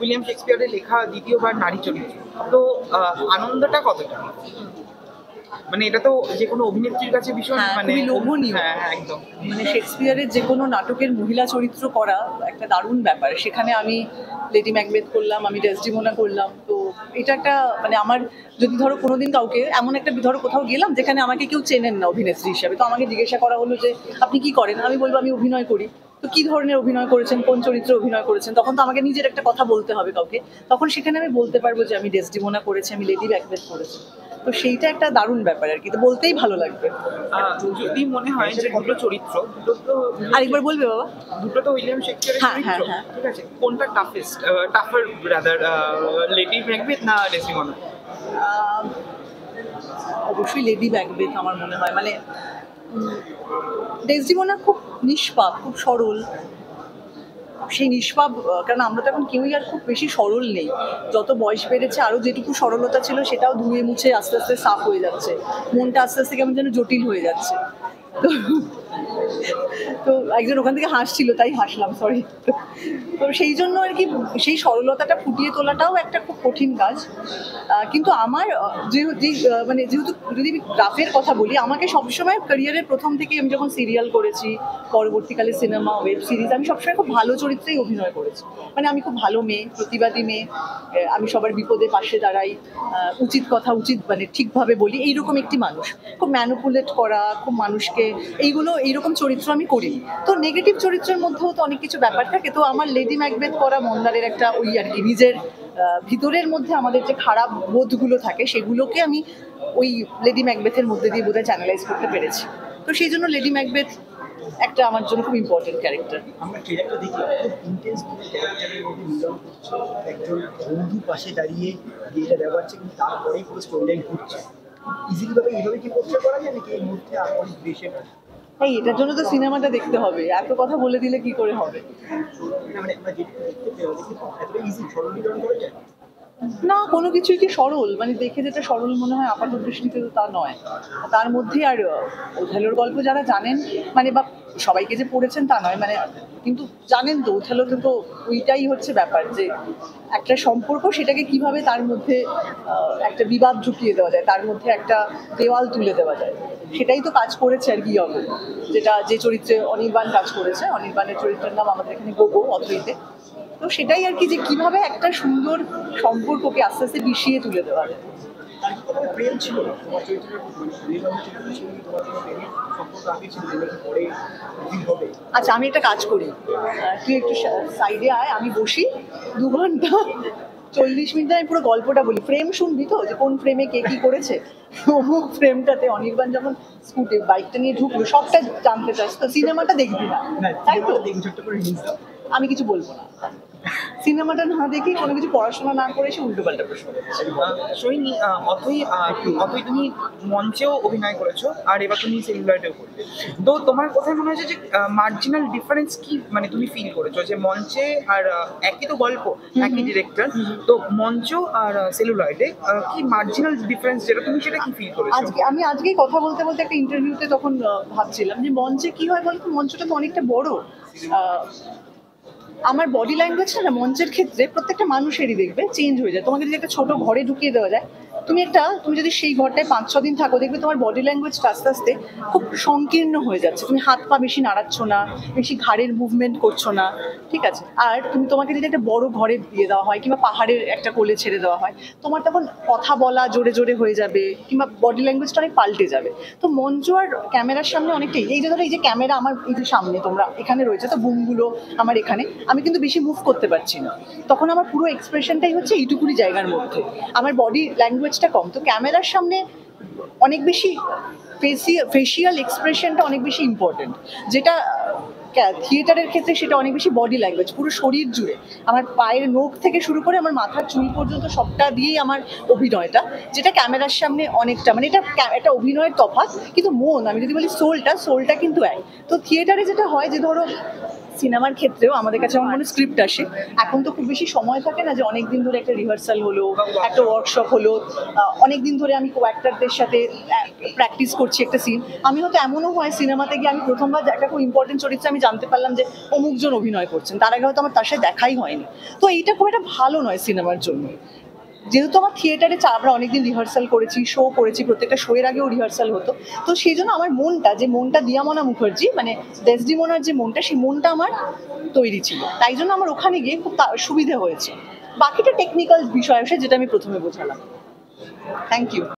William শেক্সপিয়ারের লেখা দ্বিতীয়বার নারী চরিত্র, তো আনন্দটা কতটা? মানে এটা তো যে কোনো অভিনেত্রীর কাছে ভীষণ মানে লোভনীয়। হ্যাঁ একদম, মানে শেক্সপিয়ারের যে কোনো নাটকের মহিলা চরিত্র করা একটা দারুণ ব্যাপার। সেখানে আমি লেডি ম্যাকবেথ করলাম, আমি ডেসডিমোনা করলাম। তো এটা একটা মানে আমার যদি ধরো কোনোদিন কাউকে এমন একটা ধরো কোথাও গেলাম যেখানে আমাকে কেউ চেনেন না অভিনেত্রী হিসাবে, তো আমাকে জিজ্ঞাসা করা হলো যে আপনি কি করেন, আমি বলবো আমি অভিনয় করি। তো কি ধরনের অভিনয় করেছেন, কোন চরিত্রে অভিনয় করেছেন, তখন তো আমাকে নিজের একটা কথা বলতে হবে কাউকে। তখন সেখানে আমি বলতে পারবো যে আমি ডেসডিমোনা করেছি, আমি লেডি ম্যাকবেথ করেছি। তো সেইটা একটা দারুণ ব্যাপার আর কি, তো বলতেই ভালো লাগবে। যদি মনে হয় যে দুটো চরিত্র, দুটো তো আরেকবার বলবে বাবা? দুটো তো উইলিয়াম শেক্সপিয়ারের হ্যাঁ, চরিত্র, হ্যাঁ। ঠিক আছে, কোনটা টাফার ব্রাদার, লেডি ম্যাকবেথ না ডেসডিমোনা? অবশ্যই লেডি ম্যাকবেথ আমার মনে হয়। মানে ডেসডিমোনা খুব নিষ্পাপ, খুব সরল। সেই নিষ্পাপ, কারণ আমরা তো এখন কেউই আর খুব বেশি সরল নেই। যত বয়স বেড়েছে আরও যেটুকু সরলতা ছিল সেটাও ধুয়ে মুছে আস্তে আস্তে সাফ হয়ে যাচ্ছে, মনটা আস্তে আস্তে কেমন যেন জটিল হয়ে যাচ্ছে। তো একজন ওখান থেকে হাসছিল, তাই হাসলাম, সরি। তো সেই জন্য আর কি সেই সরলতাটা ফুটিয়ে তোলাটাও একটা খুব কঠিন কাজ। কিন্তু আমার মানে যেহেতু যদি আমি গ্রাফের কথা বলি, আমাকে সবসময় ক্যারিয়ারের প্রথম থেকে আমি যখন সিরিয়াল করেছি, পরবর্তীকালে সিনেমা, ওয়েব সিরিজ, আমি সবসময় খুব ভালো চরিত্রেই অভিনয় করেছি। মানে আমি খুব ভালো মেয়ে, প্রতিবাদী মেয়ে, আমি সবার বিপদে পাশে দাঁড়াই, উচিত কথা উচিত মানে ঠিকভাবে বলি, এইরকম একটি মানুষ। খুব ম্যানুপুলেট করা, খুব মানুষকে এইরকম চরিত্র আমি করি। তো নেগেটিভ চরিত্রের মধ্যেও তো অনেক কিছু ব্যাপার থাকে। তো আমার লেডি ম্যাকবেথ করা মন্দারের একটা ওই আর কি নিজের ভিতরের মধ্যে আমাদের যে খারাপ বোধগুলো থাকে সেগুলোকে আমি ওই লেডি ম্যাকবেথের মধ্যে দিয়ে বোধহয় চ্যানেলাইজ করতে পেরেছি। তো সেই জন্য লেডি ম্যাকবেথ একটা আমার জন্য খুব ইম্পর্টেন্ট ক্যারেক্টার। আমরা ট্রেলারটা দেখি খুব ইন্টেন্স ক্যারেক্টারের মধ্যে মিলন করছে, একজন বন্ধু পাশে দাঁড়িয়ে বিয়েটা দেওয়াচ্ছে, কিন্তু তারপরেই পুরো স্টোরি লাইন ঘুরছে। ইজিলি ভাবে এইভাবে কি করতে পারা যায় নাকি এই মুহূর্তে আর অনেক বেশি? এই এটার জন্য তো সিনেমাটা দেখতে হবে, এত কথা বলে দিলে কি করে হবে? মানে আমরা যেটুকু দেখতে পেয়ে এতটা ইজি সরলীকরণ করা যায় না, কোনো কিছুই কি সরল মানে দেখে যেটা সরল মনে হয় আপাত দৃষ্টিতে তো তা নয়। তার মধ্যে আর ওথেলোর গল্প যারা জানেন মানে বা সবাইকে যে পড়েছেন তা নয়, মানে কিন্তু জানেন তো ওথেলোতে তো ওইটাই হচ্ছে ব্যাপার, যে একটা সম্পর্ক সেটাকে কিভাবে তার মধ্যে একটা বিবাদ ঢুকিয়ে দেওয়া যায়, তার মধ্যে একটা দেওয়াল তুলে দেওয়া যায়, সেটাই তো কাজ করেছে আর কি অব, যেটা যে চরিত্রে অনির্বাণ কাজ করেছে। অনির্বাণের চরিত্রের নাম আমাদের এখানে গোগো অথইতে। তো সেটাই আর কি, যে কিভাবে একটা সুন্দর সম্পর্ককে আস্তে আস্তে বিষিয়ে তুলে দেওয়া যায়। তার কি তোমার প্রেম ছিল তোমার চরিত্রের চরিত্র ছিল, তোমার কোনো প্রেমের সম্পর্ক আগে ছিল নাকি পরে হবে? আচ্ছা, আমি একটা কাজ করি, তুই একটু সাইডে আয়, আমি বসি 2 ঘন্টা 40 মিনিট আমি পুরো গল্পটা বলি। ফ্রেম শুনবি তো, যে কোন ফ্রেমে কে কি করেছে, অমুক ফ্রেমটাতে অনির্বাণ যখন স্কুটি বাইকটা নিয়ে ঢুকলো, সবটা জানতে চাস তো সিনেমাটা দেখবি না, তাই তো? আমি কিছু বলবো না, সিনেমাটা না দেখি কোনো কিছু পড়াশোনা না করে এসে উল্টোপাল্টা প্রশ্ন করছি। সোহিনী, অথই তুমি মঞ্চেও অভিনয় করেছো আর এবার তুমি সেলুলয়েডেও করবে, তো তোমার কোথায় মনে হচ্ছে যে মার্জিনাল ডিফারেন্স কি মানে তুমি ফিল করেছো যে মঞ্চে আর একই তো গল্প, একই ডিরেক্টর, তো মঞ্চ আর সেলুলয়েডে কি মার্জিনাল ডিফারেন্স যেটা তুমি সেটা কি ফিল করেছো? আমি আজকেই কথা বলতে বলতে একটা ইন্টারভিউতে তখন ভাবছিলাম যে মঞ্চে কি হয় বলতো, মঞ্চটা তো অনেকটা বড়। আমার বডি ল্যাঙ্গুয়েজটা না মঞ্চের ক্ষেত্রে প্রত্যেকটা মানুষেরই দেখবে চেঞ্জ হয়ে যায়। তোমাকে যদি একটা ছোট ঘরে ঢুকিয়ে দেওয়া যায়, তুমি যদি সেই ঘরটায় 5-6 দিন থাকো, দেখবে তোমার বডি ল্যাঙ্গুয়েজটা আস্তে আস্তে খুব সংকীর্ণ হয়ে যাচ্ছে। তুমি হাত পা বেশি নাড়াচ্ছ না, বেশি ঘাড়ের মুভমেন্ট করছো না, ঠিক আছে? আর তোমাকে যদি একটা বড় ঘরে দিয়ে দেওয়া হয় কিংবা পাহাড়ের একটা কোলে ছেড়ে দেওয়া হয়, তোমার তখন কথা বলা জোরে জোরে হয়ে যাবে কিংবা বডি ল্যাঙ্গুয়েজটা অনেক পাল্টে যাবে। তো মঞ্চ আর ক্যামেরার সামনে অনেকটাই, এই যে ধরো এই যে ক্যামেরা আমার এই যে সামনে তোমরা এখানে রয়েছে, তো বুমগুলো আমার এখানে, আমি কিন্তু বেশি মুভ করতে পারছি না, তখন আমার পুরো এক্সপ্রেশনটাই হচ্ছে এইটুকুনি জায়গার মধ্যে, আমার বডি ল্যাঙ্গুয়েজটা কম। তো ক্যামেরার সামনে অনেক বেশি ফেসিয়াল এক্সপ্রেশনটা অনেক বেশি ইম্পর্টেন্ট, যেটা থিয়েটারের ক্ষেত্রে সেটা অনেক বেশি বডি ল্যাঙ্গুয়েজ, পুরো শরীর জুড়ে, আমার পায়ের নখ থেকে শুরু করে আমার মাথার চুল পর্যন্ত সবটা দিয়েই আমার অভিনয়টা, যেটা ক্যামেরার সামনে অনেকটা মানে এটা একটা অভিনয়ের তফাৎ। কিন্তু মন, আমি যদি বলি সোলটা কিন্তু এক। তো থিয়েটারে যেটা হয় যে ধরো সিনেমার ক্ষেত্রেও আমাদের কাছে আমার মনে স্ক্রিপ্ট আসে, এখন তো খুব বেশি সময় থাকে না যে অনেক দিন ধরে একটা রিহার্সাল হলো, একটা ওয়ার্কশপ হলো, অনেক দিন ধরে আমি কো অ্যাক্টরদের সাথে প্র্যাকটিস করছি একটা সিন। আমি হয়তো এমনও হয় সিনেমাতে গিয়ে আমি প্রথমবার একটা খুব ইম্পর্টেন্ট চরিত্রে আমি জানতে পারলাম যে অমুকজন অভিনয় করছেন, তার আগে হয়তো আমার তার সাথে দেখাই হয়নি। তো এইটা খুব একটা ভালো নয় সিনেমার জন্য। যেহেতু আমার থিয়েটারে আমরা অনেকদিন রিহার্সাল করেছি, শো করেছি, প্রত্যেকটা শো এর আগেও রিহার্সাল হতো, তো সেই জন্য আমার মনটা দিয়ামনা মুখার্জি মানে ডেসডিমোনার যে মনটা, সেই মনটা আমার তৈরি ছিল, তাই জন্য আমার ওখানে গিয়ে খুব সুবিধে হয়েছে। বাকিটা টেকনিক্যাল বিষয় আসে, যেটা আমি প্রথমে বোঝালাম। Thank you.